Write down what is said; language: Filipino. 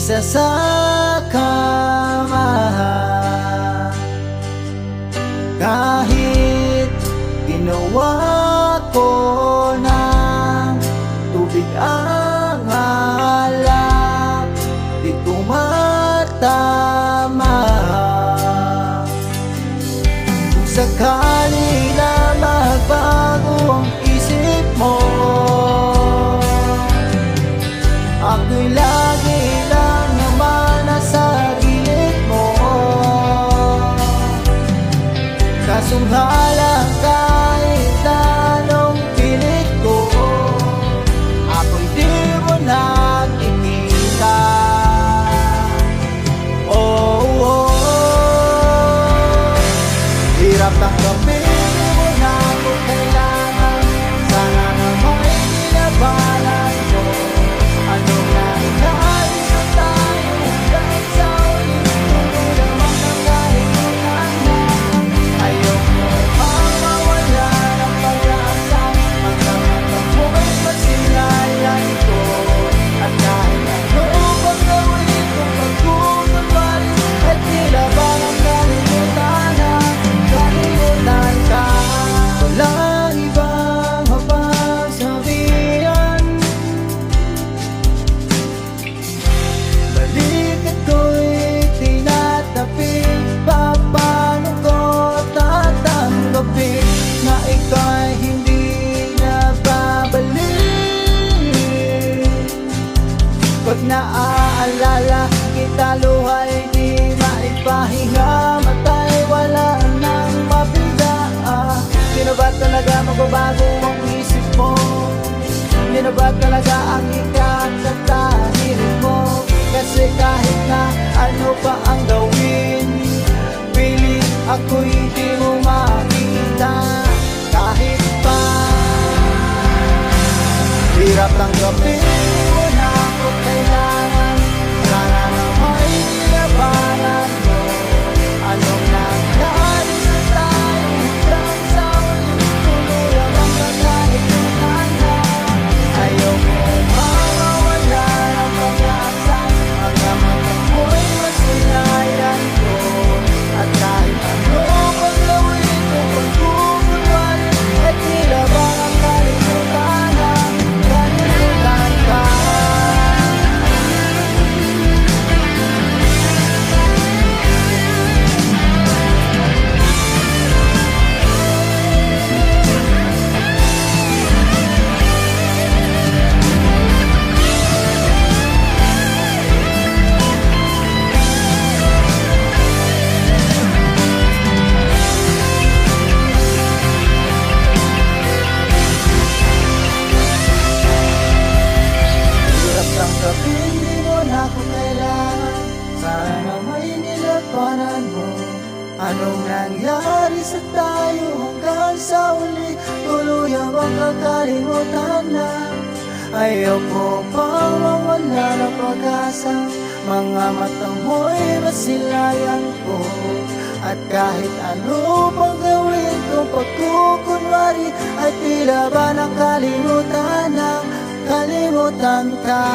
isa sa kama. Kahit ginawa ko ng tubig ang alak, di tumatama. Kung sakali na magbago ang isip mo, ako'y lagi lang naman nasa gilid mo. Kasunghalang kahit anong pilit ko, ako'y di mo nakikita. Oh, oh, oh. Hirap tanggapin mo na ako kailangan. Sana naman nilabanan mo. Anong nangyari sa tayo hanggang sa ulit? Tuloy naman ang kalimutan na. Ayaw mo pang mawala ng pag-asa. Hanggang mo'y masilayan ko. At kahit ano pang gawin kung pagkukunwari, at tila parang kalimutan na, kalimutan ka. Walang ibang mapagsabihan, balikat ko'y tinatapik. Paano ko tatanggapin na ika'y hindi na babalik? Pag naaalala kita, luha'y di maipahinga. Mata'y wala nang mapinda. Di na ba talaga magbabago ang isip mo? Di na ba talaga ang ikakatahirin mo? Kasi kahit na ano pa ang gawin, pilit ako'y di mo makita. Kahit pa hirap tanggapin mo na ako kailangan. Sana naman nilabanan mo. Anong nangyari sa tayo hanggang sa ulit? Tuloy ang kalimutan na. Ayaw mo mawawala ng pag-asa. Hanggang mo'y masilayan ko. At kahit ano pang gawin kung pagkukunwari, at tila parang kalimutan na, kalimutan ka. Hirap tanggapin, di mo na ako kailangan. Sana may nilabanan mo. Anong nangyari sa tayo hanggang sa uli? Tuluyang bang kakalimutan na. Ayaw ko pang mawala ng pag-asa. Mga mata mo'y masilayan ko. At kahit ano pang gawin kung pagkukunwari, ay tila ba nakalimutan na, kalimutan ka.